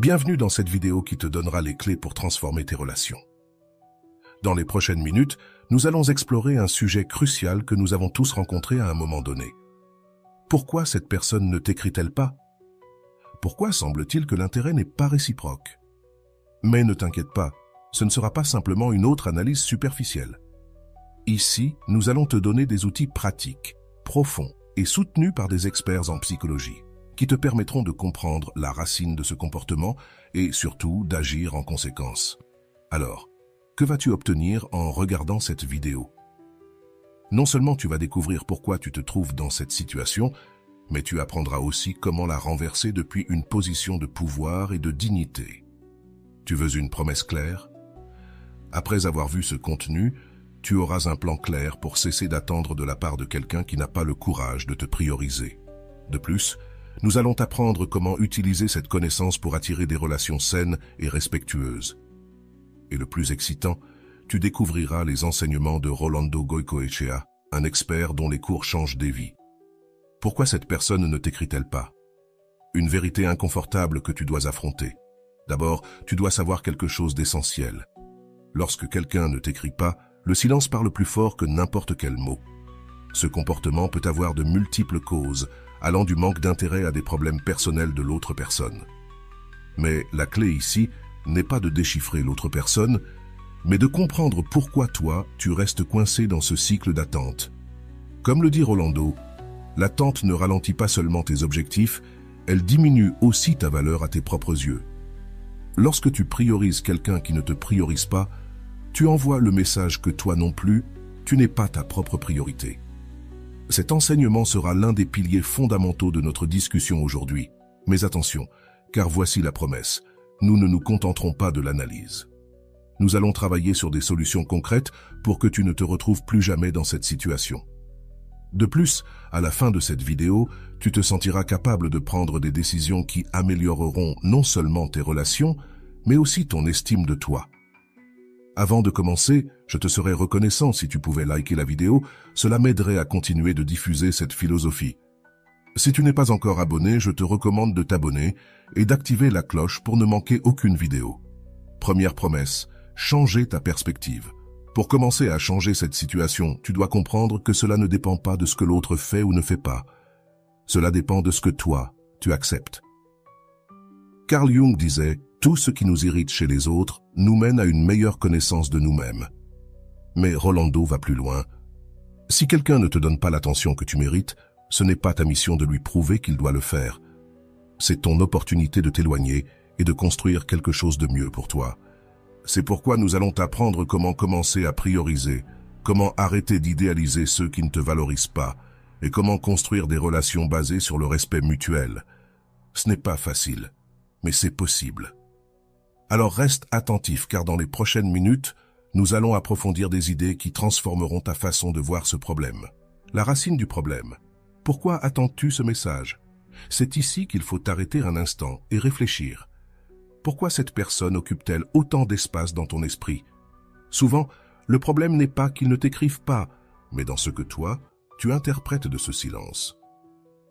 Bienvenue dans cette vidéo qui te donnera les clés pour transformer tes relations. Dans les prochaines minutes, nous allons explorer un sujet crucial que nous avons tous rencontré à un moment donné. Pourquoi cette personne ne t'écrit-elle pas? Pourquoi semble-t-il que l'intérêt n'est pas réciproque? Mais ne t'inquiète pas, ce ne sera pas simplement une autre analyse superficielle. Ici, nous allons te donner des outils pratiques, profonds et soutenus par des experts en psychologie, qui te permettront de comprendre la racine de ce comportement et surtout d'agir en conséquence. Alors, que vas-tu obtenir en regardant cette vidéo? Non seulement tu vas découvrir pourquoi tu te trouves dans cette situation, mais tu apprendras aussi comment la renverser depuis une position de pouvoir et de dignité. Tu veux une promesse claire? Après avoir vu ce contenu, tu auras un plan clair pour cesser d'attendre de la part de quelqu'un qui n'a pas le courage de te prioriser. De plus, nous allons t'apprendre comment utiliser cette connaissance pour attirer des relations saines et respectueuses. Et le plus excitant, tu découvriras les enseignements de Rolando Goicoechea, un expert dont les cours changent des vies. Pourquoi cette personne ne t'écrit-elle pas? Une vérité inconfortable que tu dois affronter. D'abord, tu dois savoir quelque chose d'essentiel. Lorsque quelqu'un ne t'écrit pas, le silence parle plus fort que n'importe quel mot. Ce comportement peut avoir de multiples causes, allant du manque d'intérêt à des problèmes personnels de l'autre personne. Mais la clé ici n'est pas de déchiffrer l'autre personne, mais de comprendre pourquoi toi, tu restes coincé dans ce cycle d'attente. Comme le dit Rolando, l'attente ne ralentit pas seulement tes objectifs, elle diminue aussi ta valeur à tes propres yeux. Lorsque tu priorises quelqu'un qui ne te priorise pas, tu envoies le message que toi non plus, tu n'es pas ta propre priorité. Cet enseignement sera l'un des piliers fondamentaux de notre discussion aujourd'hui. Mais attention, car voici la promesse, nous ne nous contenterons pas de l'analyse. Nous allons travailler sur des solutions concrètes pour que tu ne te retrouves plus jamais dans cette situation. De plus, à la fin de cette vidéo, tu te sentiras capable de prendre des décisions qui amélioreront non seulement tes relations, mais aussi ton estime de toi. Avant de commencer, je te serais reconnaissant si tu pouvais liker la vidéo, cela m'aiderait à continuer de diffuser cette philosophie. Si tu n'es pas encore abonné, je te recommande de t'abonner et d'activer la cloche pour ne manquer aucune vidéo. Première promesse, changer ta perspective. Pour commencer à changer cette situation, tu dois comprendre que cela ne dépend pas de ce que l'autre fait ou ne fait pas. Cela dépend de ce que toi, tu acceptes. Carl Jung disait « Tout ce qui nous irrite chez les autres nous mène à une meilleure connaissance de nous-mêmes ». Mais Rolando va plus loin. Si quelqu'un ne te donne pas l'attention que tu mérites, ce n'est pas ta mission de lui prouver qu'il doit le faire. C'est ton opportunité de t'éloigner et de construire quelque chose de mieux pour toi. C'est pourquoi nous allons t'apprendre comment commencer à prioriser, comment arrêter d'idéaliser ceux qui ne te valorisent pas et comment construire des relations basées sur le respect mutuel. Ce n'est pas facile, mais c'est possible. Alors reste attentif car dans les prochaines minutes, nous allons approfondir des idées qui transformeront ta façon de voir ce problème. La racine du problème. Pourquoi attends-tu ce message? C'est ici qu'il faut t'arrêter un instant et réfléchir. Pourquoi cette personne occupe-t-elle autant d'espace dans ton esprit? Souvent, le problème n'est pas qu'il ne t'écrive pas, mais dans ce que toi, tu interprètes de ce silence.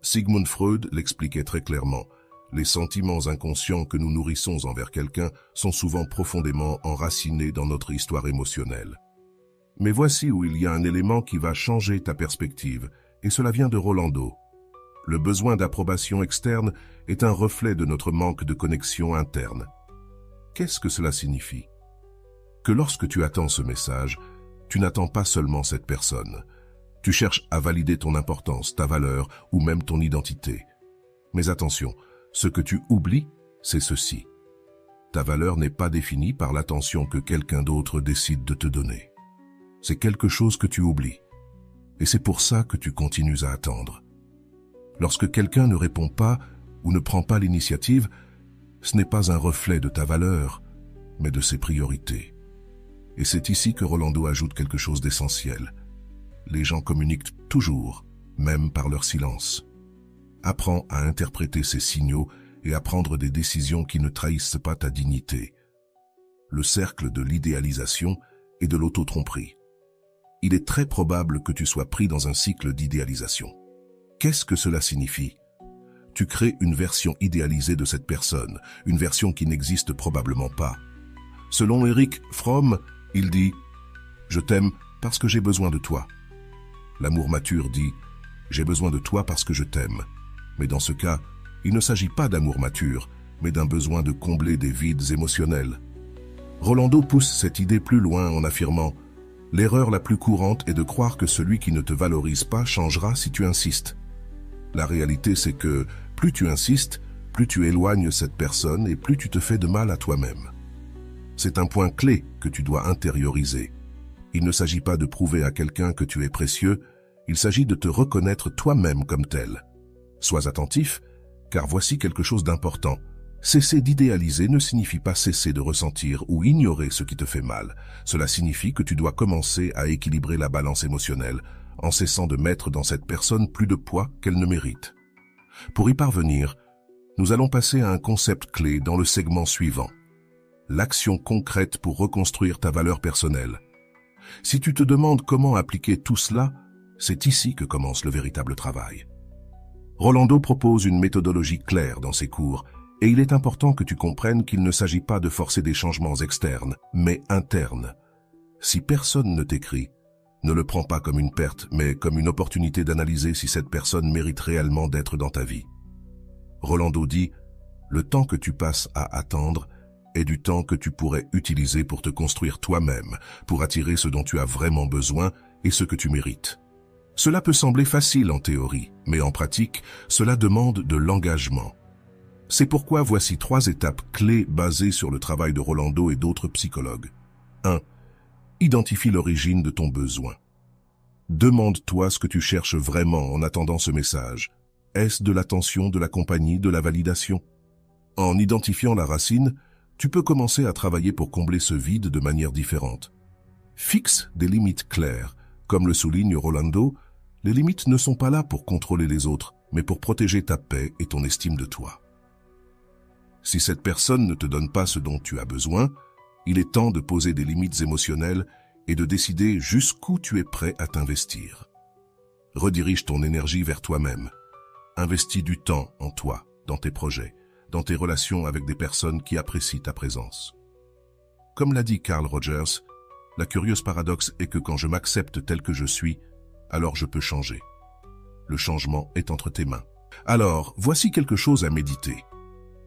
Sigmund Freud l'expliquait très clairement. Les sentiments inconscients que nous nourrissons envers quelqu'un sont souvent profondément enracinés dans notre histoire émotionnelle. Mais voici où il y a un élément qui va changer ta perspective, et cela vient de Rolando. Le besoin d'approbation externe est un reflet de notre manque de connexion interne. Qu'est-ce que cela signifie? Que lorsque tu attends ce message, tu n'attends pas seulement cette personne. Tu cherches à valider ton importance, ta valeur ou même ton identité. Mais attention, ce que tu oublies, c'est ceci. Ta valeur n'est pas définie par l'attention que quelqu'un d'autre décide de te donner. C'est quelque chose que tu oublies. Et c'est pour ça que tu continues à attendre. Lorsque quelqu'un ne répond pas ou ne prend pas l'initiative, ce n'est pas un reflet de ta valeur, mais de ses priorités. Et c'est ici que Rolando ajoute quelque chose d'essentiel. Les gens communiquent toujours, même par leur silence. Apprends à interpréter ces signaux et à prendre des décisions qui ne trahissent pas ta dignité. Le cercle de l'idéalisation et de l'auto-tromperie. Il est très probable que tu sois pris dans un cycle d'idéalisation. Qu'est-ce que cela signifie? Tu crées une version idéalisée de cette personne, une version qui n'existe probablement pas. Selon Erich Fromm, il dit « Je t'aime parce que j'ai besoin de toi ». L'amour mature dit « J'ai besoin de toi parce que je t'aime ». Mais dans ce cas, il ne s'agit pas d'amour mature, mais d'un besoin de combler des vides émotionnels. Rolando pousse cette idée plus loin en affirmant « L'erreur la plus courante est de croire que celui qui ne te valorise pas changera si tu insistes. » La réalité, c'est que plus tu insistes, plus tu éloignes cette personne et plus tu te fais de mal à toi-même. C'est un point clé que tu dois intérioriser. Il ne s'agit pas de prouver à quelqu'un que tu es précieux, il s'agit de te reconnaître toi-même comme tel. Sois attentif, car voici quelque chose d'important. Cesser d'idéaliser ne signifie pas cesser de ressentir ou ignorer ce qui te fait mal. Cela signifie que tu dois commencer à équilibrer la balance émotionnelle en cessant de mettre dans cette personne plus de poids qu'elle ne mérite. Pour y parvenir, nous allons passer à un concept clé dans le segment suivant. L'action concrète pour reconstruire ta valeur personnelle. Si tu te demandes comment appliquer tout cela, c'est ici que commence le véritable travail. Rolando propose une méthodologie claire dans ses cours, et il est important que tu comprennes qu'il ne s'agit pas de forcer des changements externes, mais internes. Si personne ne t'écrit, ne le prends pas comme une perte, mais comme une opportunité d'analyser si cette personne mérite réellement d'être dans ta vie. Rolando dit, le temps que tu passes à attendre est du temps que tu pourrais utiliser pour te construire toi-même, pour attirer ce dont tu as vraiment besoin et ce que tu mérites. Cela peut sembler facile en théorie, mais en pratique, cela demande de l'engagement. C'est pourquoi voici 3 étapes clés basées sur le travail de Rolando et d'autres psychologues. 1. Identifie l'origine de ton besoin. Demande-toi ce que tu cherches vraiment en attendant ce message. Est-ce de l'attention, de la compagnie, de la validation? En identifiant la racine, tu peux commencer à travailler pour combler ce vide de manière différente. Fixe des limites claires. Comme le souligne Rolando, les limites ne sont pas là pour contrôler les autres, mais pour protéger ta paix et ton estime de toi. Si cette personne ne te donne pas ce dont tu as besoin, il est temps de poser des limites émotionnelles et de décider jusqu'où tu es prêt à t'investir. Redirige ton énergie vers toi-même. Investis du temps en toi, dans tes projets, dans tes relations avec des personnes qui apprécient ta présence. Comme l'a dit Carl Rogers, la curieuse paradoxe est que quand je m'accepte tel que je suis, alors je peux changer. Le changement est entre tes mains. Alors, voici quelque chose à méditer.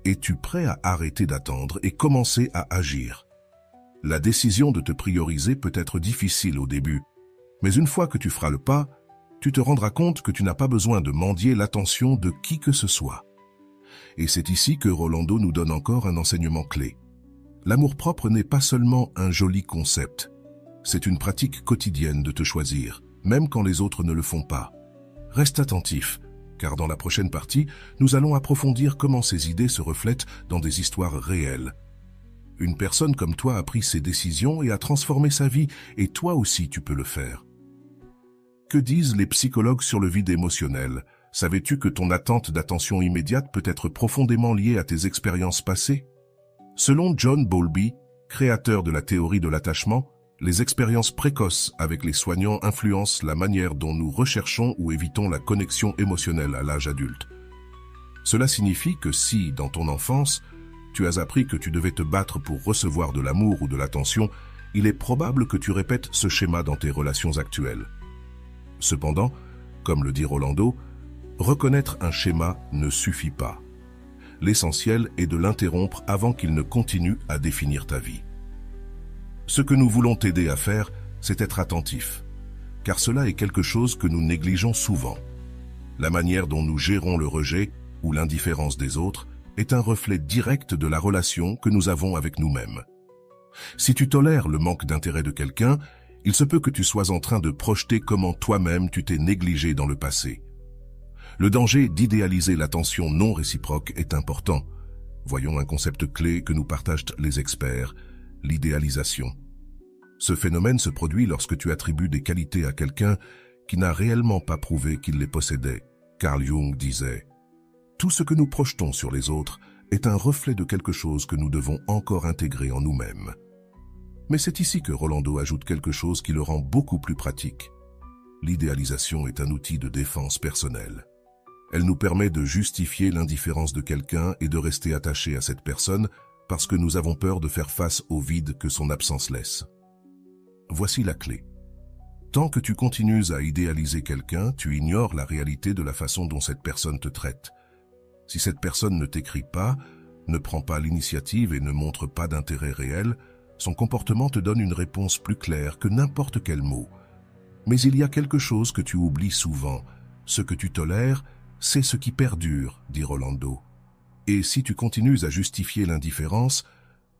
Es-tu prêt à arrêter d'attendre et commencer à agir? La décision de te prioriser peut être difficile au début, mais une fois que tu feras le pas, tu te rendras compte que tu n'as pas besoin de mendier l'attention de qui que ce soit. Et c'est ici que Rolando nous donne encore un enseignement clé. L'amour-propre n'est pas seulement un joli concept, c'est une pratique quotidienne de te choisir, même quand les autres ne le font pas. Reste attentif, car dans la prochaine partie, nous allons approfondir comment ces idées se reflètent dans des histoires réelles. Une personne comme toi a pris ses décisions et a transformé sa vie, et toi aussi tu peux le faire. Que disent les psychologues sur le vide émotionnel? Savais-tu que ton attente d'attention immédiate peut être profondément liée à tes expériences passées? Selon John Bowlby, créateur de la théorie de l'attachement, les expériences précoces avec les soignants influencent la manière dont nous recherchons ou évitons la connexion émotionnelle à l'âge adulte. Cela signifie que si, dans ton enfance, tu as appris que tu devais te battre pour recevoir de l'amour ou de l'attention, il est probable que tu répètes ce schéma dans tes relations actuelles. Cependant, comme le dit Rolando, reconnaître un schéma ne suffit pas. L'essentiel est de l'interrompre avant qu'il ne continue à définir ta vie. Ce que nous voulons t'aider à faire, c'est être attentif, car cela est quelque chose que nous négligeons souvent. La manière dont nous gérons le rejet ou l'indifférence des autres est un reflet direct de la relation que nous avons avec nous-mêmes. Si tu tolères le manque d'intérêt de quelqu'un, il se peut que tu sois en train de projeter comment toi-même tu t'es négligé dans le passé. Le danger d'idéaliser l'attention non réciproque est important. Voyons un concept clé que nous partagent les experts, l'idéalisation. Ce phénomène se produit lorsque tu attribues des qualités à quelqu'un qui n'a réellement pas prouvé qu'il les possédait. Carl Jung disait « Tout ce que nous projetons sur les autres est un reflet de quelque chose que nous devons encore intégrer en nous-mêmes. » Mais c'est ici que Rolando ajoute quelque chose qui le rend beaucoup plus pratique. L'idéalisation est un outil de défense personnelle. Elle nous permet de justifier l'indifférence de quelqu'un et de rester attaché à cette personne parce que nous avons peur de faire face au vide que son absence laisse. Voici la clé. Tant que tu continues à idéaliser quelqu'un, tu ignores la réalité de la façon dont cette personne te traite. Si cette personne ne t'écrit pas, ne prend pas l'initiative et ne montre pas d'intérêt réel, son comportement te donne une réponse plus claire que n'importe quel mot. Mais il y a quelque chose que tu oublies souvent. Ce que tu tolères, c'est ce qui perdure, dit Rolando. Et si tu continues à justifier l'indifférence,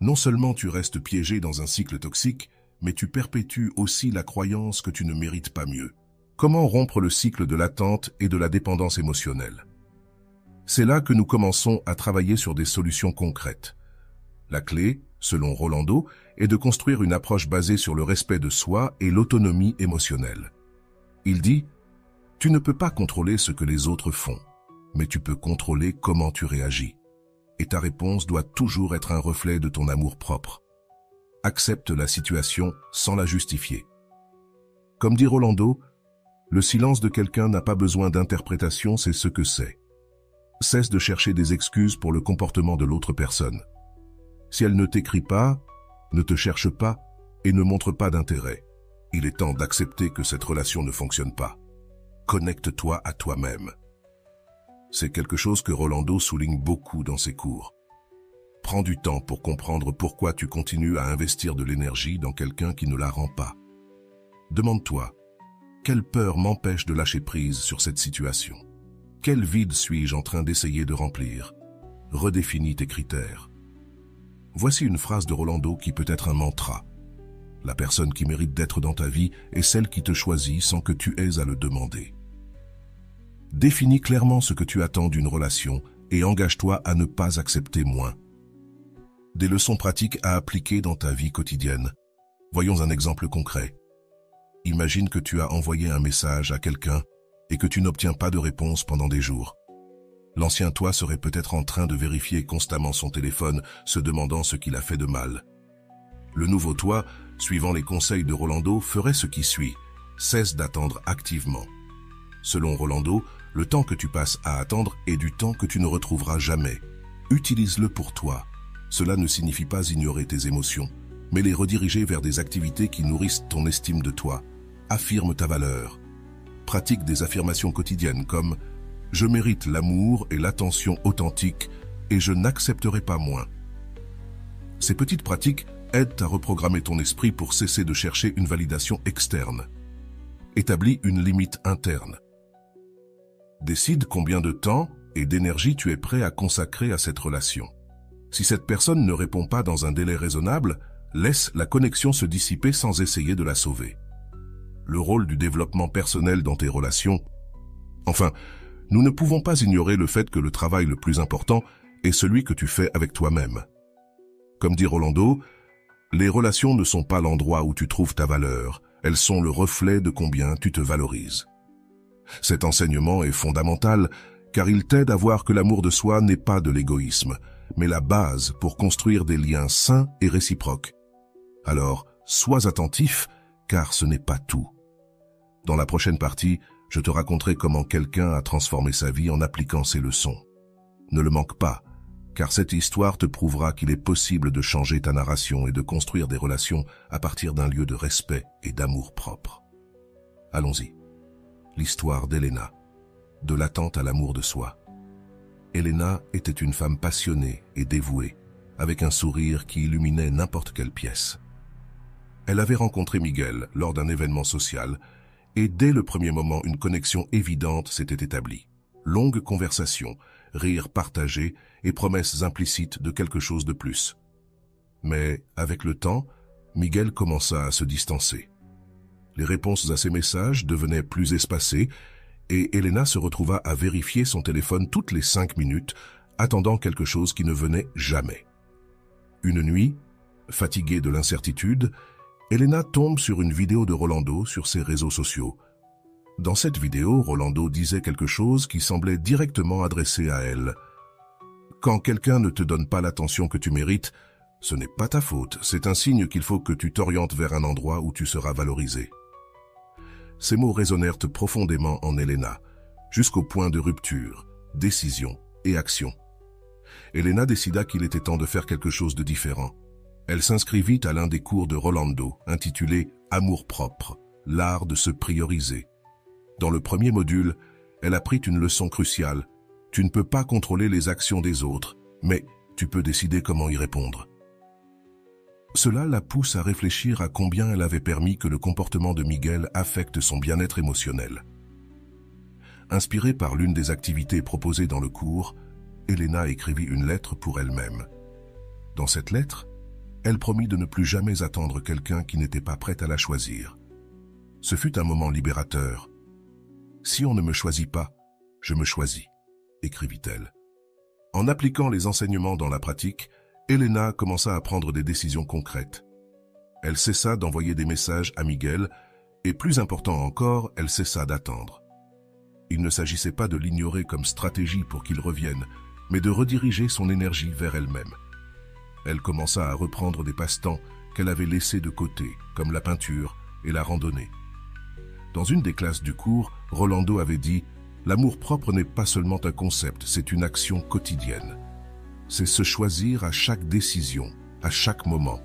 non seulement tu restes piégé dans un cycle toxique, mais tu perpétues aussi la croyance que tu ne mérites pas mieux. Comment rompre le cycle de l'attente et de la dépendance émotionnelle? C'est là que nous commençons à travailler sur des solutions concrètes. La clé, selon Rolando, est de construire une approche basée sur le respect de soi et l'autonomie émotionnelle. Il dit « Tu ne peux pas contrôler ce que les autres font, mais tu peux contrôler comment tu réagis. Et ta réponse doit toujours être un reflet de ton amour-propre. Accepte la situation sans la justifier. » Comme dit Rolando, le silence de quelqu'un n'a pas besoin d'interprétation, c'est ce que c'est. Cesse de chercher des excuses pour le comportement de l'autre personne. Si elle ne t'écrit pas, ne te cherche pas et ne montre pas d'intérêt, il est temps d'accepter que cette relation ne fonctionne pas. Connecte-toi à toi-même. C'est quelque chose que Rolando souligne beaucoup dans ses cours. Prends du temps pour comprendre pourquoi tu continues à investir de l'énergie dans quelqu'un qui ne la rend pas. Demande-toi, quelle peur m'empêche de lâcher prise sur cette situation? Quel vide suis-je en train d'essayer de remplir? Redéfinis tes critères. Voici une phrase de Rolando qui peut être un mantra. La personne qui mérite d'être dans ta vie est celle qui te choisit sans que tu aies à le demander. Définis clairement ce que tu attends d'une relation et engage-toi à ne pas accepter moins. Des leçons pratiques à appliquer dans ta vie quotidienne. Voyons un exemple concret. Imagine que tu as envoyé un message à quelqu'un et que tu n'obtiens pas de réponse pendant des jours. L'ancien toi serait peut-être en train de vérifier constamment son téléphone, se demandant ce qu'il a fait de mal. Le nouveau toi, suivant les conseils de Rolando, ferait ce qui suit. Cesse d'attendre activement. Selon Rolando, le temps que tu passes à attendre est du temps que tu ne retrouveras jamais. Utilise-le pour toi. Cela ne signifie pas ignorer tes émotions, mais les rediriger vers des activités qui nourrissent ton estime de toi. Affirme ta valeur. Pratique des affirmations quotidiennes comme « Je mérite l'amour et l'attention authentique et je n'accepterai pas moins ». Ces petites pratiques aident à reprogrammer ton esprit pour cesser de chercher une validation externe. Établis une limite interne. Décide combien de temps et d'énergie tu es prêt à consacrer à cette relation. Si cette personne ne répond pas dans un délai raisonnable, laisse la connexion se dissiper sans essayer de la sauver. Le rôle du développement personnel dans tes relations. Enfin, nous ne pouvons pas ignorer le fait que le travail le plus important est celui que tu fais avec toi-même. Comme dit Rolando, les relations ne sont pas l'endroit où tu trouves ta valeur, elles sont le reflet de combien tu te valorises. Cet enseignement est fondamental car il t'aide à voir que l'amour de soi n'est pas de l'égoïsme, mais la base pour construire des liens sains et réciproques. Alors, sois attentif car ce n'est pas tout. Dans la prochaine partie, je te raconterai comment quelqu'un a transformé sa vie en appliquant ces leçons. Ne le manque pas, car cette histoire te prouvera qu'il est possible de changer ta narration et de construire des relations à partir d'un lieu de respect et d'amour propre. Allons-y. L'histoire d'Elena, de l'attente à l'amour de soi. Elena était une femme passionnée et dévouée, avec un sourire qui illuminait n'importe quelle pièce. Elle avait rencontré Miguel lors d'un événement social et dès le premier moment, une connexion évidente s'était établie. Longue conversation, rires partagés et promesses implicites de quelque chose de plus. Mais, avec le temps, Miguel commença à se distancer. Les réponses à ses messages devenaient plus espacées et Elena se retrouva à vérifier son téléphone toutes les 5 minutes, attendant quelque chose qui ne venait jamais. Une nuit, fatiguée de l'incertitude, Elena tombe sur une vidéo de Rolando sur ses réseaux sociaux. Dans cette vidéo, Rolando disait quelque chose qui semblait directement adressé à elle. « Quand quelqu'un ne te donne pas l'attention que tu mérites, ce n'est pas ta faute, c'est un signe qu'il faut que tu t'orientes vers un endroit où tu seras valorisé. » Ces mots résonnèrent profondément en Elena. jusqu'au point de rupture, décision et action. Elena décida qu'il était temps de faire quelque chose de différent. Elle s'inscrivit à l'un des cours de Rolando, intitulé « Amour-propre, l'art de se prioriser ». Dans le premier module, elle apprit une leçon cruciale. Tu ne peux pas contrôler les actions des autres, mais tu peux décider comment y répondre. Cela la pousse à réfléchir à combien elle avait permis que le comportement de Miguel affecte son bien-être émotionnel. Inspirée par l'une des activités proposées dans le cours, Elena écrivit une lettre pour elle-même. Dans cette lettre, elle promit de ne plus jamais attendre quelqu'un qui n'était pas prêt à la choisir. Ce fut un moment libérateur. « Si on ne me choisit pas, je me choisis », écrivit-elle. En appliquant les enseignements dans la pratique, Elena commença à prendre des décisions concrètes. Elle cessa d'envoyer des messages à Miguel et, plus important encore, elle cessa d'attendre. Il ne s'agissait pas de l'ignorer comme stratégie pour qu'il revienne, mais de rediriger son énergie vers elle-même. Elle commença à reprendre des passe-temps qu'elle avait laissés de côté, comme la peinture et la randonnée. Dans une des classes du cours, Rolando avait dit « L'amour-propre n'est pas seulement un concept, c'est une action quotidienne. C'est se choisir à chaque décision, à chaque moment. »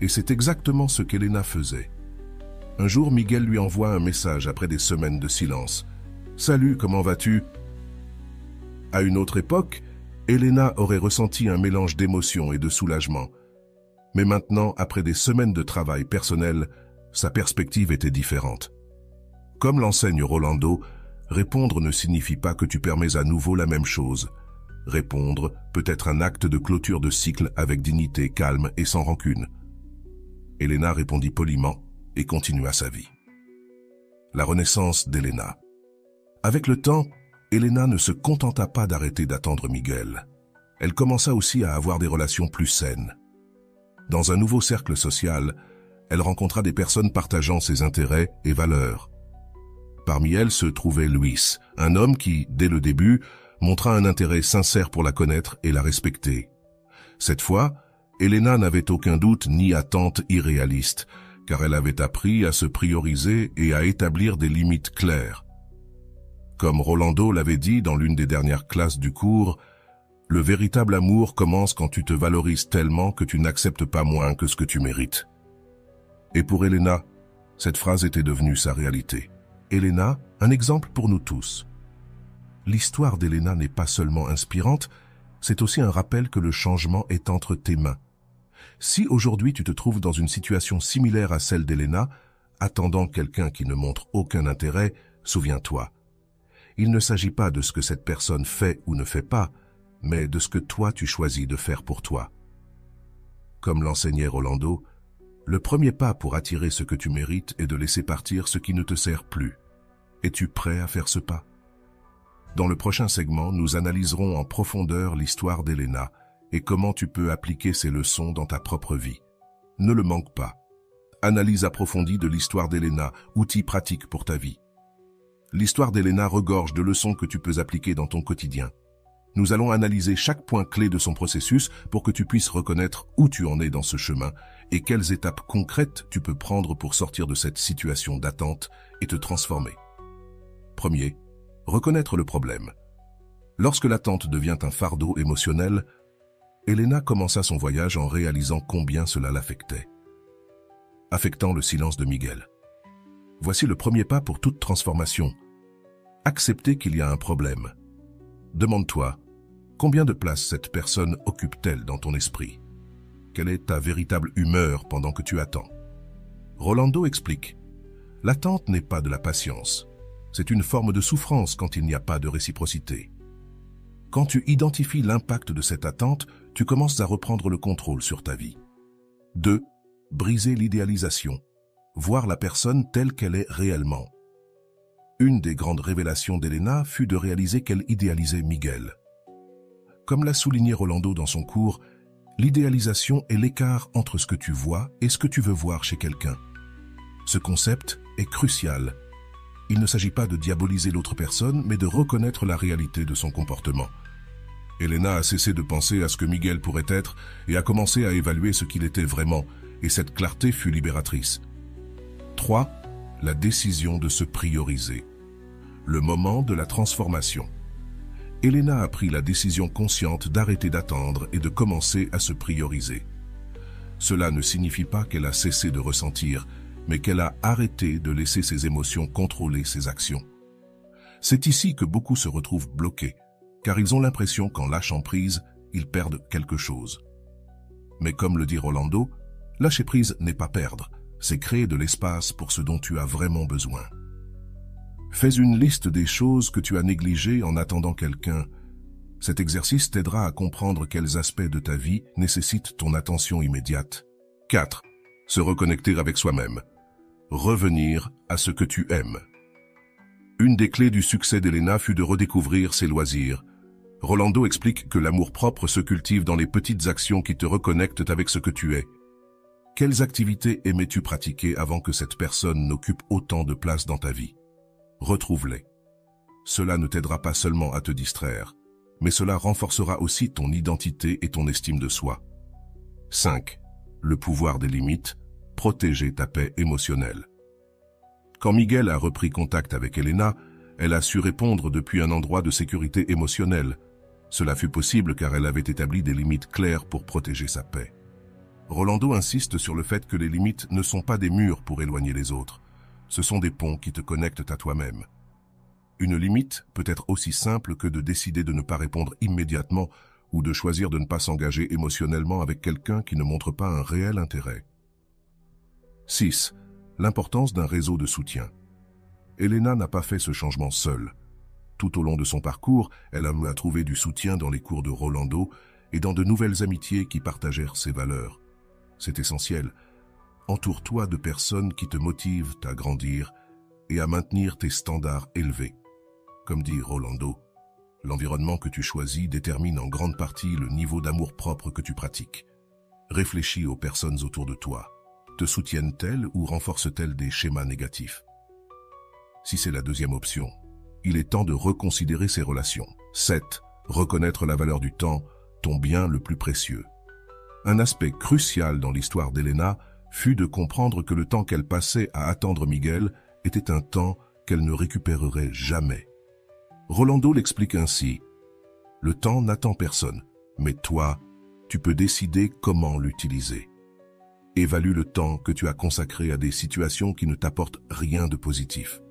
Et c'est exactement ce qu'Elena faisait. Un jour, Miguel lui envoie un message après des semaines de silence. « Salut, comment vas-tu » À une autre époque, Elena aurait ressenti un mélange d'émotion et de soulagement. Mais maintenant, après des semaines de travail personnel, sa perspective était différente. Comme l'enseigne Rolando, répondre ne signifie pas que tu permets à nouveau la même chose. Répondre peut être un acte de clôture de cycle avec dignité, calme et sans rancune. Elena répondit poliment et continua sa vie. La renaissance d'Elena. Avec le temps, Elena ne se contenta pas d'arrêter d'attendre Miguel. Elle commença aussi à avoir des relations plus saines. Dans un nouveau cercle social, elle rencontra des personnes partageant ses intérêts et valeurs. Parmi elles se trouvait Luis, un homme qui, dès le début, montra un intérêt sincère pour la connaître et la respecter. Cette fois, Elena n'avait aucun doute ni attente irréaliste, car elle avait appris à se prioriser et à établir des limites claires. Comme Rolando l'avait dit dans l'une des dernières classes du cours, « Le véritable amour commence quand tu te valorises tellement que tu n'acceptes pas moins que ce que tu mérites. » Et pour Elena, cette phrase était devenue sa réalité. Elena, un exemple pour nous tous. L'histoire d'Elena n'est pas seulement inspirante, c'est aussi un rappel que le changement est entre tes mains. Si aujourd'hui tu te trouves dans une situation similaire à celle d'Elena, attendant quelqu'un qui ne montre aucun intérêt, souviens-toi. Il ne s'agit pas de ce que cette personne fait ou ne fait pas, mais de ce que toi tu choisis de faire pour toi. Comme l'enseignait Rolando, le premier pas pour attirer ce que tu mérites est de laisser partir ce qui ne te sert plus. Es-tu prêt à faire ce pas? Dans le prochain segment, nous analyserons en profondeur l'histoire d'Elena et comment tu peux appliquer ces leçons dans ta propre vie. Ne le manque pas. Analyse approfondie de l'histoire d'Elena, outil pratique pour ta vie. L'histoire d'Elena regorge de leçons que tu peux appliquer dans ton quotidien. Nous allons analyser chaque point clé de son processus pour que tu puisses reconnaître où tu en es dans ce chemin et quelles étapes concrètes tu peux prendre pour sortir de cette situation d'attente et te transformer. Premier, reconnaître le problème. Lorsque l'attente devient un fardeau émotionnel, Elena commença son voyage en réalisant combien cela l'affectait. Affectant le silence de Miguel. Voici le premier pas pour toute transformation. Accepter qu'il y a un problème. Demande-toi, combien de place cette personne occupe-t-elle dans ton esprit? Quelle est ta véritable humeur pendant que tu attends? Rolando explique, l'attente n'est pas de la patience. C'est une forme de souffrance quand il n'y a pas de réciprocité. Quand tu identifies l'impact de cette attente, tu commences à reprendre le contrôle sur ta vie. 2. Briser l'idéalisation. Voir la personne telle qu'elle est réellement. Une des grandes révélations d'Elena fut de réaliser qu'elle idéalisait Miguel. Comme l'a souligné Rolando dans son cours, l'idéalisation est l'écart entre ce que tu vois et ce que tu veux voir chez quelqu'un. Ce concept est crucial. Il ne s'agit pas de diaboliser l'autre personne, mais de reconnaître la réalité de son comportement. Elena a cessé de penser à ce que Miguel pourrait être et a commencé à évaluer ce qu'il était vraiment, et cette clarté fut libératrice. 3. La décision de se prioriser. le moment de la transformation. Elena a pris la décision consciente d'arrêter d'attendre et de commencer à se prioriser. Cela ne signifie pas qu'elle a cessé de ressentir, mais qu'elle a arrêté de laisser ses émotions contrôler ses actions. C'est ici que beaucoup se retrouvent bloqués, car ils ont l'impression qu'en lâchant prise, ils perdent quelque chose. Mais comme le dit Rolando, lâcher prise n'est pas perdre, c'est créer de l'espace pour ce dont tu as vraiment besoin. Fais une liste des choses que tu as négligées en attendant quelqu'un. Cet exercice t'aidera à comprendre quels aspects de ta vie nécessitent ton attention immédiate. 4. Se reconnecter avec soi-même. Revenir à ce que tu aimes. Une des clés du succès d'Elena fut de redécouvrir ses loisirs. Rolando explique que l'amour-propre se cultive dans les petites actions qui te reconnectent avec ce que tu es. Quelles activités aimais-tu pratiquer avant que cette personne n'occupe autant de place dans ta vie? Retrouve-les. Cela ne t'aidera pas seulement à te distraire, mais cela renforcera aussi ton identité et ton estime de soi. 5. Le pouvoir des limites, protéger ta paix émotionnelle. Quand Miguel a repris contact avec Elena, elle a su répondre depuis un endroit de sécurité émotionnelle. Cela fut possible car elle avait établi des limites claires pour protéger sa paix. Rolando insiste sur le fait que les limites ne sont pas des murs pour éloigner les autres. Ce sont des ponts qui te connectent à toi-même. Une limite peut être aussi simple que de décider de ne pas répondre immédiatement ou de choisir de ne pas s'engager émotionnellement avec quelqu'un qui ne montre pas un réel intérêt. 6. L'importance d'un réseau de soutien. Elena n'a pas fait ce changement seule. Tout au long de son parcours, elle a trouvé du soutien dans les cours de Rolando et dans de nouvelles amitiés qui partagèrent ses valeurs. C'est essentiel. Entoure-toi de personnes qui te motivent à grandir et à maintenir tes standards élevés. Comme dit Rolando, l'environnement que tu choisis détermine en grande partie le niveau d'amour-propre que tu pratiques. Réfléchis aux personnes autour de toi. Te soutiennent-elles ou renforcent-elles des schémas négatifs? Si c'est la deuxième option, il est temps de reconsidérer ces relations. 7. Reconnaître la valeur du temps, ton bien le plus précieux. Un aspect crucial dans l'histoire d'Elena fut de comprendre que le temps qu'elle passait à attendre Miguel était un temps qu'elle ne récupérerait jamais. Rolando l'explique ainsi. Le temps n'attend personne, mais toi, tu peux décider comment l'utiliser. Évalue le temps que tu as consacré à des situations qui ne t'apportent rien de positif.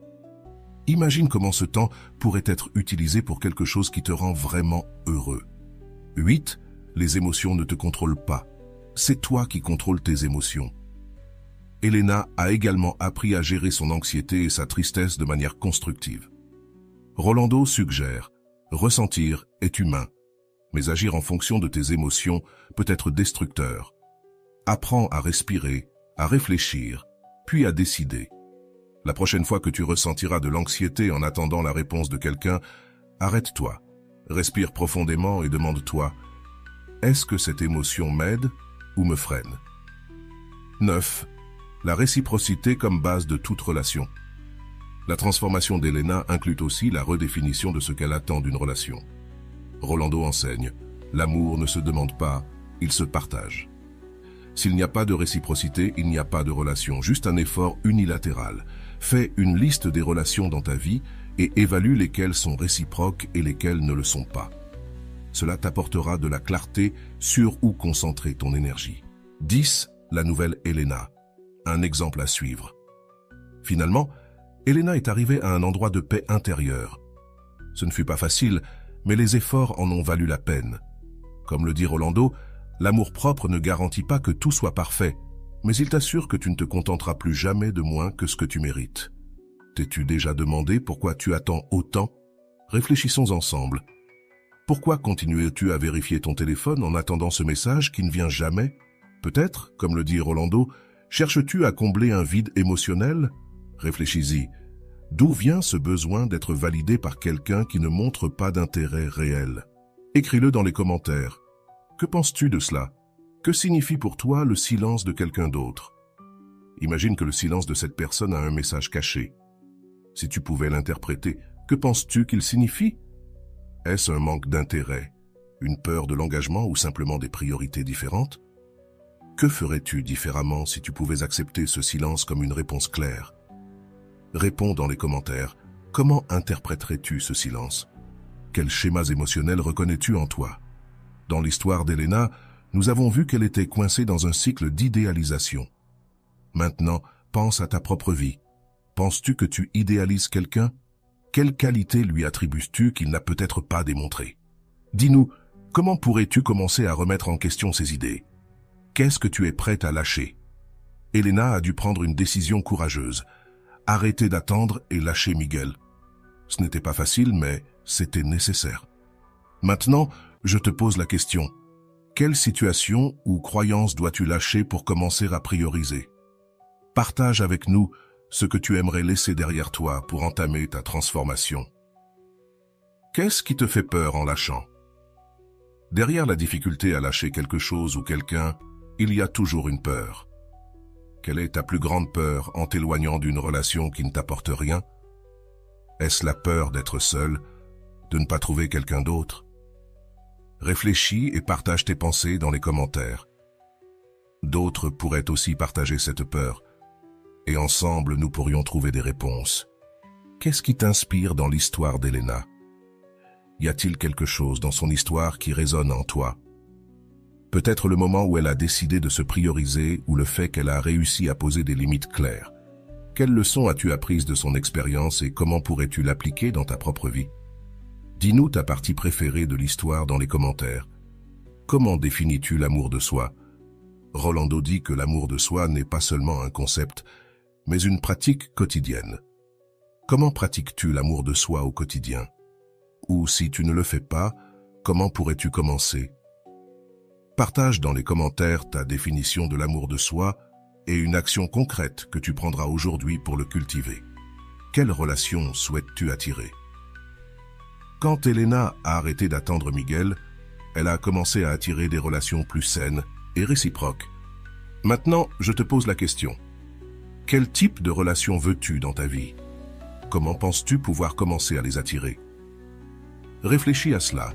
Imagine comment ce temps pourrait être utilisé pour quelque chose qui te rend vraiment heureux. 8. Les émotions ne te contrôlent pas. C'est toi qui contrôles tes émotions. Elena a également appris à gérer son anxiété et sa tristesse de manière constructive. Rolando suggère, ressentir est humain, mais agir en fonction de tes émotions peut être destructeur. Apprends à respirer, à réfléchir, puis à décider. La prochaine fois que tu ressentiras de l'anxiété en attendant la réponse de quelqu'un, arrête-toi, respire profondément et demande-toi, est-ce que cette émotion m'aide ou me freine? 9. La réciprocité comme base de toute relation. La transformation d'Elena inclut aussi la redéfinition de ce qu'elle attend d'une relation. Rolando enseigne, l'amour ne se demande pas, il se partage. S'il n'y a pas de réciprocité, il n'y a pas de relation, juste un effort unilatéral. Fais une liste des relations dans ta vie et évalue lesquelles sont réciproques et lesquelles ne le sont pas. Cela t'apportera de la clarté sur où concentrer ton énergie. 10. La nouvelle Elena. Un exemple à suivre. Finalement, Elena est arrivée à un endroit de paix intérieure. Ce ne fut pas facile, mais les efforts en ont valu la peine. Comme le dit Rolando, l'amour-propre ne garantit pas que tout soit parfait, mais il t'assure que tu ne te contenteras plus jamais de moins que ce que tu mérites. T'es-tu déjà demandé pourquoi tu attends autant? Réfléchissons ensemble. Pourquoi continues-tu à vérifier ton téléphone en attendant ce message qui ne vient jamais? Peut-être, comme le dit Rolando, cherches-tu à combler un vide émotionnel? Réfléchis-y. D'où vient ce besoin d'être validé par quelqu'un qui ne montre pas d'intérêt réel? Écris-le dans les commentaires. Que penses-tu de cela? Que signifie pour toi le silence de quelqu'un d'autre? Imagine que le silence de cette personne a un message caché. Si tu pouvais l'interpréter, que penses-tu qu'il signifie? Est-ce un manque d'intérêt, une peur de l'engagement ou simplement des priorités différentes? Que ferais-tu différemment si tu pouvais accepter ce silence comme une réponse claire? Réponds dans les commentaires Comment interpréterais-tu ce silence? Quels schémas émotionnels reconnais-tu en toi? Dans l'histoire d'Elena, nous avons vu qu'elle était coincée dans un cycle d'idéalisation. Maintenant, pense à ta propre vie. Penses-tu que tu idéalises quelqu'un? Quelle qualité lui attribues-tu qu'il n'a peut-être pas démontré? Dis-nous, comment pourrais-tu commencer à remettre en question ces idées? Qu'est-ce que tu es prête à lâcher? Elena a dû prendre une décision courageuse. Arrêter d'attendre et lâcher Miguel. Ce n'était pas facile, mais c'était nécessaire. Maintenant, je te pose la question. Quelle situation ou croyance dois-tu lâcher pour commencer à prioriser? Partage avec nous ce que tu aimerais laisser derrière toi pour entamer ta transformation. Qu'est-ce qui te fait peur en lâchant? Derrière la difficulté à lâcher quelque chose ou quelqu'un, il y a toujours une peur. Quelle est ta plus grande peur en t'éloignant d'une relation qui ne t'apporte rien? Est-ce la peur d'être seul, de ne pas trouver quelqu'un d'autre? Réfléchis et partage tes pensées dans les commentaires. D'autres pourraient aussi partager cette peur, et ensemble nous pourrions trouver des réponses. Qu'est-ce qui t'inspire dans l'histoire d'Elena? Y a-t-il quelque chose dans son histoire qui résonne en toi? Peut-être le moment où elle a décidé de se prioriser ou le fait qu'elle a réussi à poser des limites claires. Quelles leçons as-tu apprises de son expérience et comment pourrais-tu l'appliquer dans ta propre vie? Dis-nous ta partie préférée de l'histoire dans les commentaires. Comment définis-tu l'amour de soi? Rolando dit que l'amour de soi n'est pas seulement un concept, mais une pratique quotidienne. Comment pratiques-tu l'amour de soi au quotidien? Ou si tu ne le fais pas, comment pourrais-tu commencer? Partage dans les commentaires ta définition de l'amour de soi et une action concrète que tu prendras aujourd'hui pour le cultiver. Quelle relation souhaites-tu attirer? Quand Elena a arrêté d'attendre Miguel, elle a commencé à attirer des relations plus saines et réciproques. Maintenant, je te pose la question. Quel type de relation veux-tu dans ta vie? Comment penses-tu pouvoir commencer à les attirer? Réfléchis à cela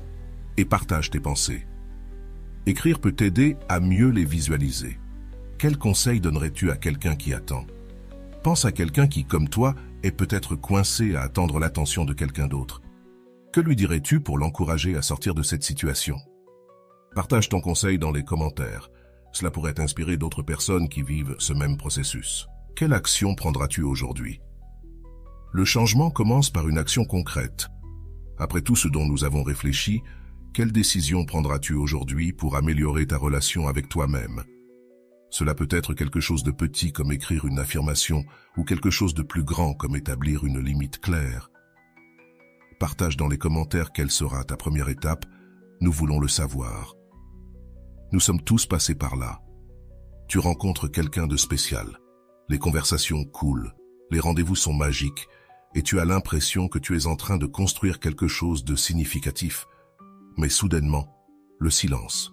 et partage tes pensées. Écrire peut t'aider à mieux les visualiser. Quel conseil donnerais-tu à quelqu'un qui attend? Pense à quelqu'un qui, comme toi, est peut-être coincé à attendre l'attention de quelqu'un d'autre. Que lui dirais-tu pour l'encourager à sortir de cette situation? Partage ton conseil dans les commentaires. Cela pourrait inspirer d'autres personnes qui vivent ce même processus. Quelle action prendras-tu aujourd'hui? Le changement commence par une action concrète. Après tout ce dont nous avons réfléchi, quelle décision prendras-tu aujourd'hui pour améliorer ta relation avec toi-même? Cela peut être quelque chose de petit comme écrire une affirmation ou quelque chose de plus grand comme établir une limite claire. Partage dans les commentaires quelle sera ta première étape, nous voulons le savoir. Nous sommes tous passés par là. Tu rencontres quelqu'un de spécial. Les conversations coulent, les rendez-vous sont magiques et tu as l'impression que tu es en train de construire quelque chose de significatif. Mais soudainement, le silence.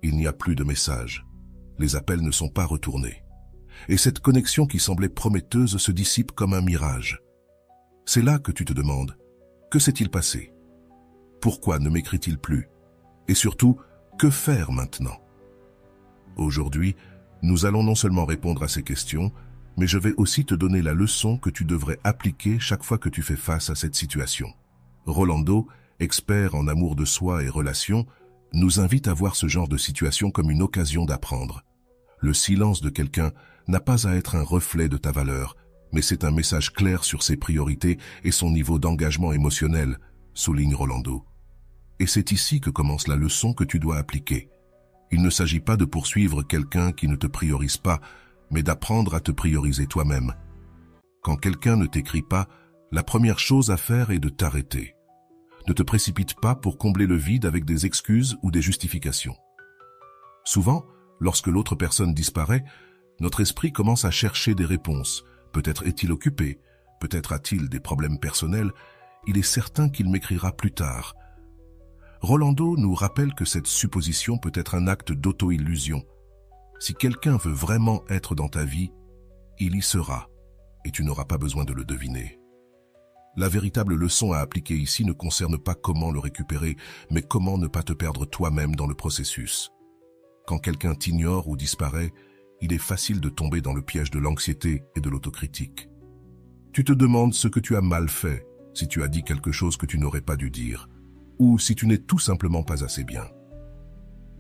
Il n'y a plus de messages. Les appels ne sont pas retournés. Et cette connexion qui semblait prometteuse se dissipe comme un mirage. C'est là que tu te demandes, que s'est-il passé? Pourquoi ne m'écrit-il plus? Et surtout, que faire maintenant? Aujourd'hui, nous allons non seulement répondre à ces questions, mais je vais aussi te donner la leçon que tu devrais appliquer chaque fois que tu fais face à cette situation. Rolando, expert en amour de soi et relations, nous invite à voir ce genre de situation comme une occasion d'apprendre. Le silence de quelqu'un n'a pas à être un reflet de ta valeur, mais c'est un message clair sur ses priorités et son niveau d'engagement émotionnel, souligne Rolando. Et c'est ici que commence la leçon que tu dois appliquer. Il ne s'agit pas de poursuivre quelqu'un qui ne te priorise pas, mais d'apprendre à te prioriser toi-même. Quand quelqu'un ne t'écrit pas, la première chose à faire est de t'arrêter. Ne te précipite pas pour combler le vide avec des excuses ou des justifications. Souvent, lorsque l'autre personne disparaît, notre esprit commence à chercher des réponses. Peut-être est-il occupé, peut-être a-t-il des problèmes personnels, il est certain qu'il m'écrira plus tard. Rolando nous rappelle que cette supposition peut être un acte d'auto-illusion. Si quelqu'un veut vraiment être dans ta vie, il y sera, et tu n'auras pas besoin de le deviner. La véritable leçon à appliquer ici ne concerne pas comment le récupérer, mais comment ne pas te perdre toi-même dans le processus. Quand quelqu'un t'ignore ou disparaît, il est facile de tomber dans le piège de l'anxiété et de l'autocritique. Tu te demandes ce que tu as mal fait, si tu as dit quelque chose que tu n'aurais pas dû dire, ou si tu n'es tout simplement pas assez bien.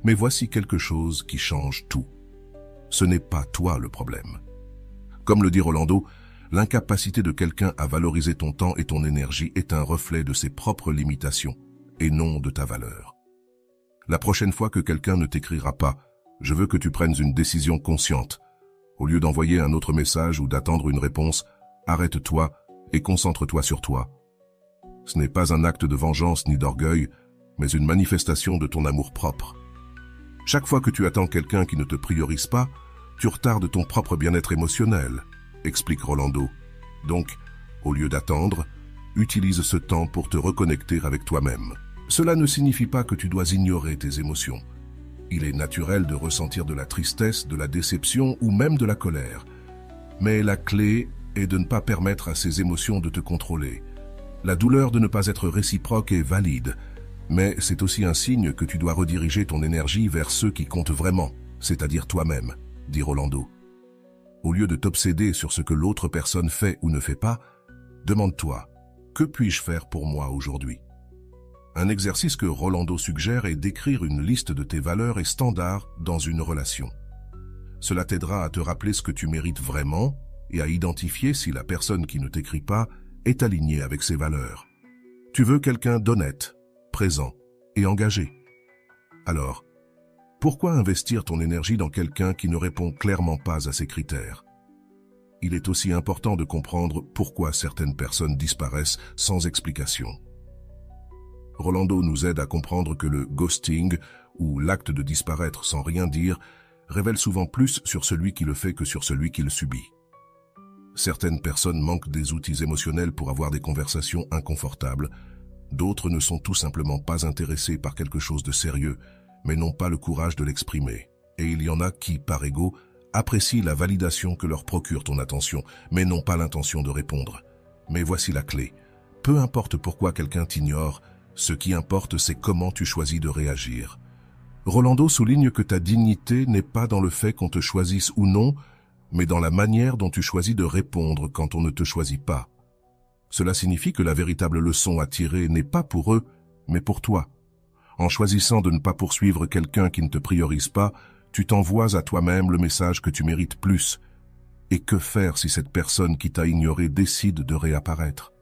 Mais voici quelque chose qui change tout. Ce n'est pas toi le problème. Comme le dit Rolando, l'incapacité de quelqu'un à valoriser ton temps et ton énergie est un reflet de ses propres limitations et non de ta valeur. La prochaine fois que quelqu'un ne t'écrira pas, je veux que tu prennes une décision consciente. Au lieu d'envoyer un autre message ou d'attendre une réponse, arrête-toi et concentre-toi sur toi. Ce n'est pas un acte de vengeance ni d'orgueil, mais une manifestation de ton amour-propre. Chaque fois que tu attends quelqu'un qui ne te priorise pas, tu retardes ton propre bien-être émotionnel, explique Rolando. Donc, au lieu d'attendre, utilise ce temps pour te reconnecter avec toi-même. Cela ne signifie pas que tu dois ignorer tes émotions. Il est naturel de ressentir de la tristesse, de la déception ou même de la colère. Mais la clé est de ne pas permettre à ces émotions de te contrôler. La douleur de ne pas être réciproque est valide, mais c'est aussi un signe que tu dois rediriger ton énergie vers ceux qui comptent vraiment, c'est-à-dire toi-même, dit Rolando. Au lieu de t'obséder sur ce que l'autre personne fait ou ne fait pas, demande-toi, que puis-je faire pour moi aujourd'hui? Un exercice que Rolando suggère est d'écrire une liste de tes valeurs et standards dans une relation. Cela t'aidera à te rappeler ce que tu mérites vraiment et à identifier si la personne qui ne t'écrit pas est alignée avec ses valeurs. Tu veux quelqu'un d'honnête, présent et engagé. Alors, pourquoi investir ton énergie dans quelqu'un qui ne répond clairement pas à ces critères? Il est aussi important de comprendre pourquoi certaines personnes disparaissent sans explication. Rolando nous aide à comprendre que le ghosting, ou l'acte de disparaître sans rien dire, révèle souvent plus sur celui qui le fait que sur celui qui le subit. Certaines personnes manquent des outils émotionnels pour avoir des conversations inconfortables. D'autres ne sont tout simplement pas intéressés par quelque chose de sérieux, mais n'ont pas le courage de l'exprimer. Et il y en a qui, par ego, apprécient la validation que leur procure ton attention, mais n'ont pas l'intention de répondre. Mais voici la clé. Peu importe pourquoi quelqu'un t'ignore, ce qui importe, c'est comment tu choisis de réagir. Rolando souligne que ta dignité n'est pas dans le fait qu'on te choisisse ou non, mais dans la manière dont tu choisis de répondre quand on ne te choisit pas. Cela signifie que la véritable leçon à tirer n'est pas pour eux, mais pour toi. En choisissant de ne pas poursuivre quelqu'un qui ne te priorise pas, tu t'envoies à toi-même le message que tu mérites plus. Et que faire si cette personne qui t'a ignoré décide de réapparaître?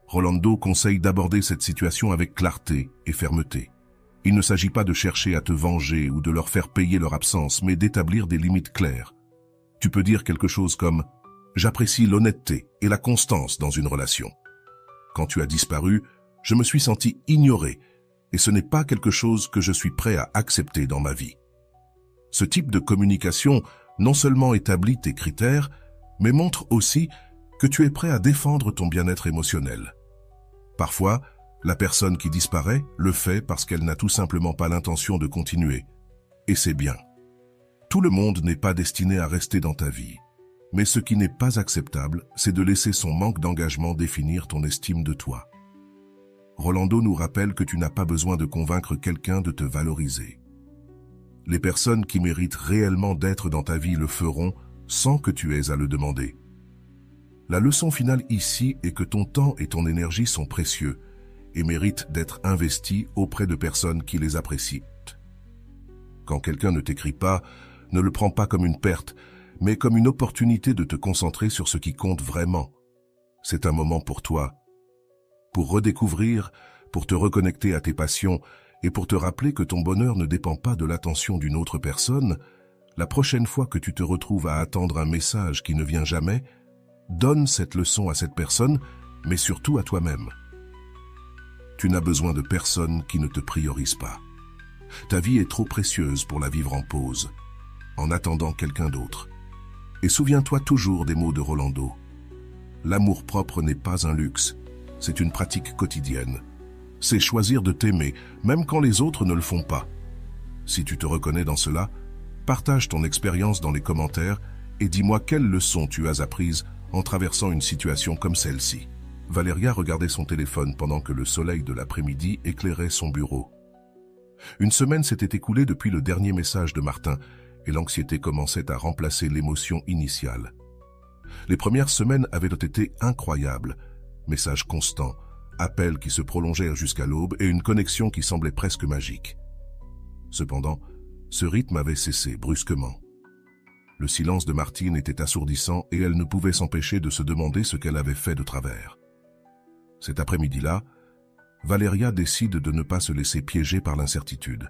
Rolando conseille d'aborder cette situation avec clarté et fermeté. Il ne s'agit pas de chercher à te venger ou de leur faire payer leur absence, mais d'établir des limites claires. Tu peux dire quelque chose comme « J'apprécie l'honnêteté et la constance dans une relation. Quand tu as disparu, je me suis senti ignoré et ce n'est pas quelque chose que je suis prêt à accepter dans ma vie. » Ce type de communication non seulement établit tes critères, mais montre aussi que tu es prêt à défendre ton bien-être émotionnel. Parfois, la personne qui disparaît le fait parce qu'elle n'a tout simplement pas l'intention de continuer. Et c'est bien. Tout le monde n'est pas destiné à rester dans ta vie. Mais ce qui n'est pas acceptable, c'est de laisser son manque d'engagement définir ton estime de toi. Rolando nous rappelle que tu n'as pas besoin de convaincre quelqu'un de te valoriser. Les personnes qui méritent réellement d'être dans ta vie le feront sans que tu aies à le demander. La leçon finale ici est que ton temps et ton énergie sont précieux et méritent d'être investis auprès de personnes qui les apprécient. Quand quelqu'un ne t'écrit pas, ne le prends pas comme une perte, mais comme une opportunité de te concentrer sur ce qui compte vraiment. C'est un moment pour toi, pour redécouvrir, pour te reconnecter à tes passions et pour te rappeler que ton bonheur ne dépend pas de l'attention d'une autre personne. La prochaine fois que tu te retrouves à attendre un message qui ne vient jamais, donne cette leçon à cette personne, mais surtout à toi-même. Tu n'as besoin de personne qui ne te priorise pas. Ta vie est trop précieuse pour la vivre en pause, en attendant quelqu'un d'autre. Et souviens-toi toujours des mots de Rolando. L'amour-propre n'est pas un luxe, c'est une pratique quotidienne. C'est choisir de t'aimer, même quand les autres ne le font pas. Si tu te reconnais dans cela, partage ton expérience dans les commentaires et dis-moi quelle leçon tu as apprise en traversant une situation comme celle-ci. Valéria regardait son téléphone pendant que le soleil de l'après-midi éclairait son bureau. Une semaine s'était écoulée depuis le dernier message de Martin et l'anxiété commençait à remplacer l'émotion initiale. Les premières semaines avaient été incroyables. Messages constants, appels qui se prolongèrent jusqu'à l'aube et une connexion qui semblait presque magique. Cependant, ce rythme avait cessé brusquement. Le silence de Martine était assourdissant et elle ne pouvait s'empêcher de se demander ce qu'elle avait fait de travers. Cet après-midi-là, Valeria décide de ne pas se laisser piéger par l'incertitude.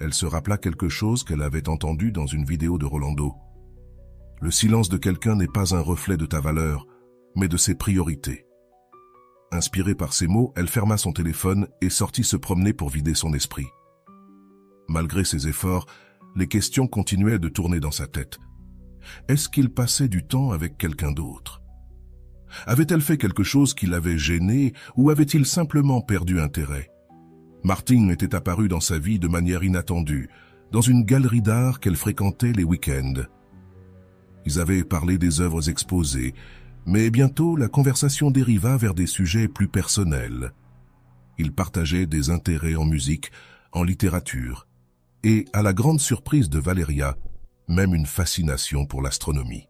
Elle se rappela quelque chose qu'elle avait entendu dans une vidéo de Rolando. Le silence de quelqu'un n'est pas un reflet de ta valeur, mais de ses priorités. Inspirée par ces mots, elle ferma son téléphone et sortit se promener pour vider son esprit. Malgré ses efforts, les questions continuaient de tourner dans sa tête. Est-ce qu'il passait du temps avec quelqu'un d'autre? Avait-elle fait quelque chose qui l'avait gêné ou avait-il simplement perdu intérêt? Martine était apparue dans sa vie de manière inattendue, dans une galerie d'art qu'elle fréquentait les week-ends. Ils avaient parlé des œuvres exposées, mais bientôt la conversation dériva vers des sujets plus personnels. Ils partageaient des intérêts en musique, en littérature, et, à la grande surprise de Valeria, même une fascination pour l'astronomie.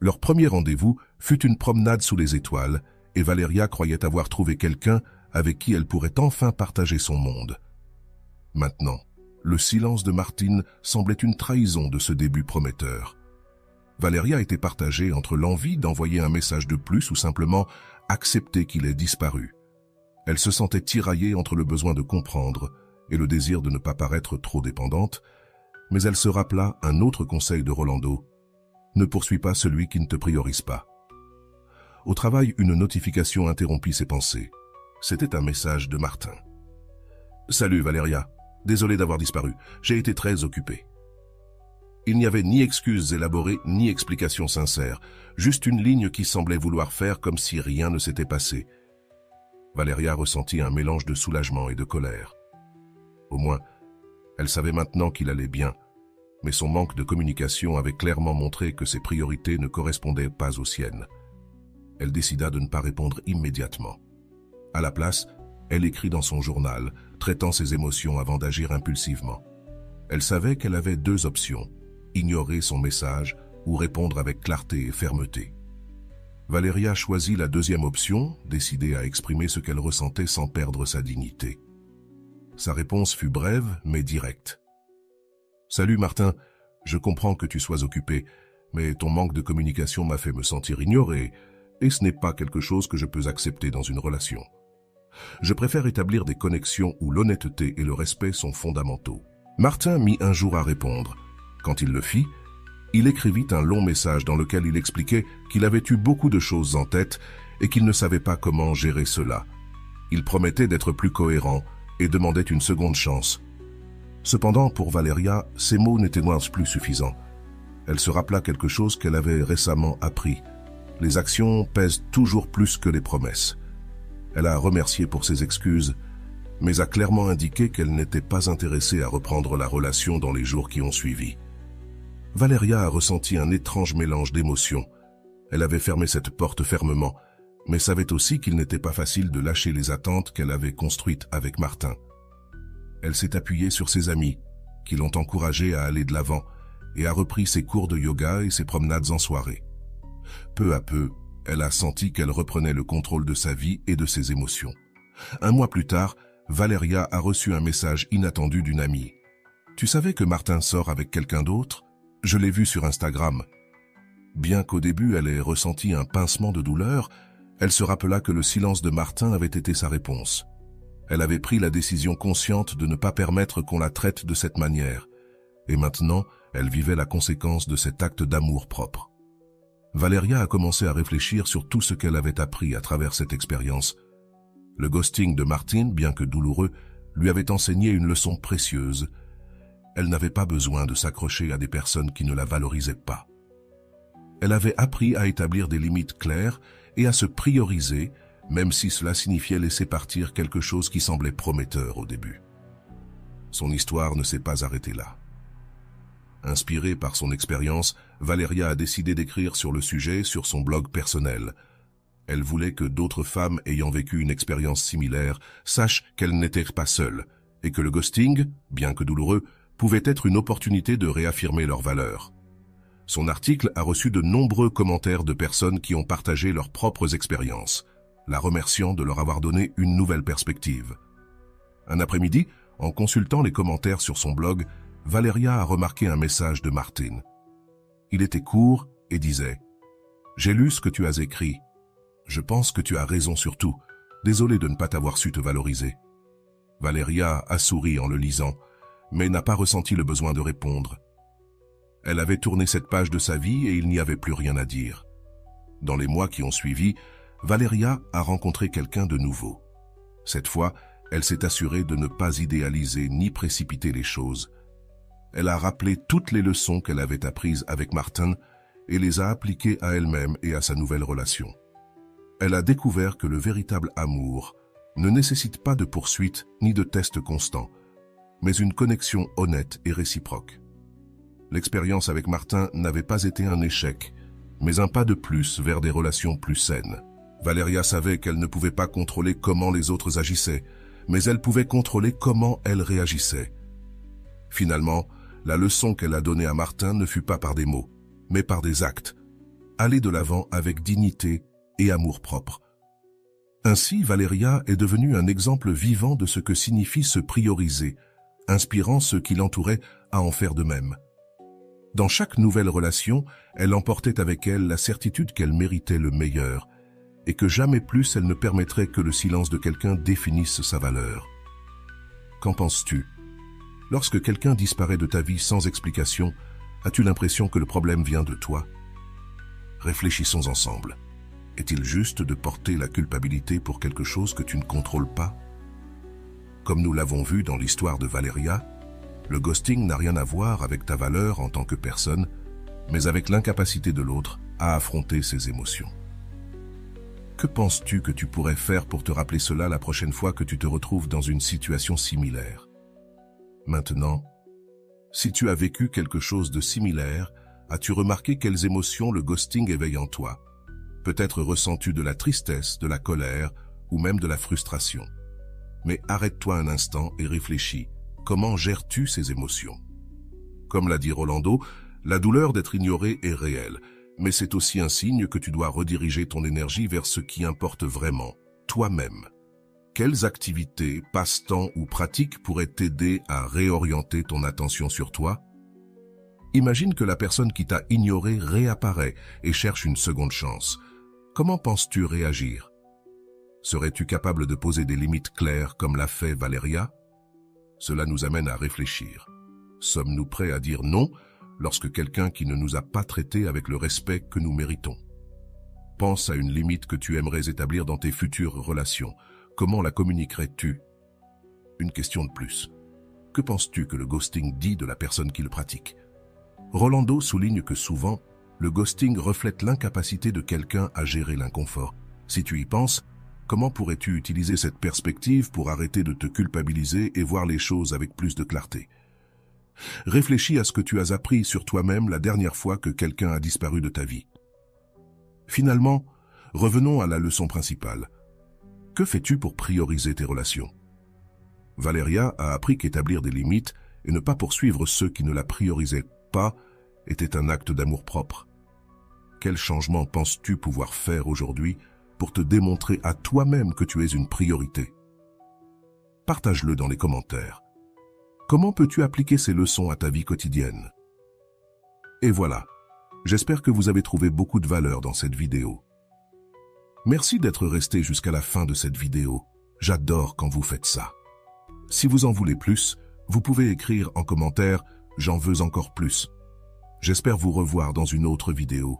Leur premier rendez-vous fut une promenade sous les étoiles, et Valeria croyait avoir trouvé quelqu'un avec qui elle pourrait enfin partager son monde. Maintenant, le silence de Martine semblait une trahison de ce début prometteur. Valeria était partagée entre l'envie d'envoyer un message de plus ou simplement accepter qu'il ait disparu. Elle se sentait tiraillée entre le besoin de comprendre et le désir de ne pas paraître trop dépendante, mais elle se rappela un autre conseil de Rolando. Ne poursuis pas celui qui ne te priorise pas. Au travail, une notification interrompit ses pensées. C'était un message de Martin. « Salut Valeria, désolé d'avoir disparu, j'ai été très occupé. » Il n'y avait ni excuses élaborées, ni explications sincères, juste une ligne qui semblait vouloir faire comme si rien ne s'était passé. Valeria ressentit un mélange de soulagement et de colère. Au moins, elle savait maintenant qu'il allait bien, mais son manque de communication avait clairement montré que ses priorités ne correspondaient pas aux siennes. Elle décida de ne pas répondre immédiatement. À la place, elle écrit dans son journal, traitant ses émotions avant d'agir impulsivement. Elle savait qu'elle avait deux options, ignorer son message ou répondre avec clarté et fermeté. Valeria choisit la deuxième option, décidée à exprimer ce qu'elle ressentait sans perdre sa dignité. Sa réponse fut brève mais directe. « Salut Martin, je comprends que tu sois occupé, mais ton manque de communication m'a fait me sentir ignoré, et ce n'est pas quelque chose que je peux accepter dans une relation. Je préfère établir des connexions où l'honnêteté et le respect sont fondamentaux. » Martin mit un jour à répondre. Quand il le fit, il écrivit un long message dans lequel il expliquait qu'il avait eu beaucoup de choses en tête et qu'il ne savait pas comment gérer cela. Il promettait d'être plus cohérent et demandait une seconde chance. Cependant, pour Valeria, ces mots n'étaient plus suffisants. Elle se rappela quelque chose qu'elle avait récemment appris. Les actions pèsent toujours plus que les promesses. Elle a remercié pour ses excuses, mais a clairement indiqué qu'elle n'était pas intéressée à reprendre la relation dans les jours qui ont suivi. Valeria a ressenti un étrange mélange d'émotions. Elle avait fermé cette porte fermement, mais savait aussi qu'il n'était pas facile de lâcher les attentes qu'elle avait construites avec Martin. Elle s'est appuyée sur ses amis, qui l'ont encouragée à aller de l'avant, et a repris ses cours de yoga et ses promenades en soirée. Peu à peu, elle a senti qu'elle reprenait le contrôle de sa vie et de ses émotions. Un mois plus tard, Valeria a reçu un message inattendu d'une amie. « Tu savais que Martin sort avec quelqu'un d'autre ? Je l'ai vu sur Instagram. » Bien qu'au début elle ait ressenti un pincement de douleur, elle se rappela que le silence de Martin avait été sa réponse. Elle avait pris la décision consciente de ne pas permettre qu'on la traite de cette manière, et maintenant elle vivait la conséquence de cet acte d'amour-propre. Valeria a commencé à réfléchir sur tout ce qu'elle avait appris à travers cette expérience. Le ghosting de Martine, bien que douloureux, lui avait enseigné une leçon précieuse. Elle n'avait pas besoin de s'accrocher à des personnes qui ne la valorisaient pas. Elle avait appris à établir des limites claires et à se prioriser, même si cela signifiait laisser partir quelque chose qui semblait prometteur au début. Son histoire ne s'est pas arrêtée là. Inspirée par son expérience, Valeria a décidé d'écrire sur le sujet sur son blog personnel. Elle voulait que d'autres femmes ayant vécu une expérience similaire sachent qu'elles n'étaient pas seules et que le ghosting, bien que douloureux, pouvait être une opportunité de réaffirmer leurs valeurs. Son article a reçu de nombreux commentaires de personnes qui ont partagé leurs propres expériences, la remerciant de leur avoir donné une nouvelle perspective. Un après-midi, en consultant les commentaires sur son blog, Valeria a remarqué un message de Martin. Il était court et disait « J'ai lu ce que tu as écrit. Je pense que tu as raison sur tout. Désolé de ne pas t'avoir su te valoriser. » Valeria a souri en le lisant, mais n'a pas ressenti le besoin de répondre. Elle avait tourné cette page de sa vie et il n'y avait plus rien à dire. Dans les mois qui ont suivi, Valeria a rencontré quelqu'un de nouveau. Cette fois, elle s'est assurée de ne pas idéaliser ni précipiter les choses. Elle a rappelé toutes les leçons qu'elle avait apprises avec Martin et les a appliquées à elle-même et à sa nouvelle relation. Elle a découvert que le véritable amour ne nécessite pas de poursuite ni de tests constants, mais une connexion honnête et réciproque. L'expérience avec Martin n'avait pas été un échec, mais un pas de plus vers des relations plus saines. Valeria savait qu'elle ne pouvait pas contrôler comment les autres agissaient, mais elle pouvait contrôler comment elle réagissait. Finalement, la leçon qu'elle a donnée à Martin ne fut pas par des mots, mais par des actes. Aller de l'avant avec dignité et amour-propre. Ainsi, Valeria est devenue un exemple vivant de ce que signifie se prioriser, inspirant ceux qui l'entouraient à en faire de même. Dans chaque nouvelle relation, elle emportait avec elle la certitude qu'elle méritait le meilleur, et que jamais plus elle ne permettrait que le silence de quelqu'un définisse sa valeur. Qu'en penses-tu? Lorsque quelqu'un disparaît de ta vie sans explication, as-tu l'impression que le problème vient de toi? Réfléchissons ensemble. Est-il juste de porter la culpabilité pour quelque chose que tu ne contrôles pas? Comme nous l'avons vu dans l'histoire de Valeria, le ghosting n'a rien à voir avec ta valeur en tant que personne, mais avec l'incapacité de l'autre à affronter ses émotions. Que penses-tu que tu pourrais faire pour te rappeler cela la prochaine fois que tu te retrouves dans une situation similaire? Maintenant, si tu as vécu quelque chose de similaire, as-tu remarqué quelles émotions le ghosting éveille en toi? Peut-être ressens-tu de la tristesse, de la colère ou même de la frustration. Mais arrête-toi un instant et réfléchis. Comment gères-tu ces émotions? Comme l'a dit Rolando, la douleur d'être ignoré est réelle, mais c'est aussi un signe que tu dois rediriger ton énergie vers ce qui importe vraiment, toi-même. Quelles activités, passe-temps ou pratiques pourraient t'aider à réorienter ton attention sur toi? Imagine que la personne qui t'a ignoré réapparaît et cherche une seconde chance. Comment penses-tu réagir? Serais-tu capable de poser des limites claires comme l'a fait Valeria? Cela nous amène à réfléchir. Sommes-nous prêts à dire non lorsque quelqu'un qui ne nous a pas traités avec le respect que nous méritons? Pense à une limite que tu aimerais établir dans tes futures relations. Comment la communiquerais-tu? Une question de plus. Que penses-tu que le ghosting dit de la personne qui le pratique? Rolando souligne que souvent, le ghosting reflète l'incapacité de quelqu'un à gérer l'inconfort. Si tu y penses, comment pourrais-tu utiliser cette perspective pour arrêter de te culpabiliser et voir les choses avec plus de clarté? Réfléchis à ce que tu as appris sur toi-même la dernière fois que quelqu'un a disparu de ta vie. Finalement, revenons à la leçon principale. Que fais-tu pour prioriser tes relations? Valeria a appris qu'établir des limites et ne pas poursuivre ceux qui ne la priorisaient pas était un acte d'amour-propre. Quel changement penses-tu pouvoir faire aujourd'hui pour te démontrer à toi-même que tu es une priorité? Partage-le dans les commentaires. Comment peux-tu appliquer ces leçons à ta vie quotidienne? Et voilà, j'espère que vous avez trouvé beaucoup de valeur dans cette vidéo. Merci d'être resté jusqu'à la fin de cette vidéo. J'adore quand vous faites ça. Si vous en voulez plus, vous pouvez écrire en commentaire « J'en veux encore plus ». J'espère vous revoir dans une autre vidéo.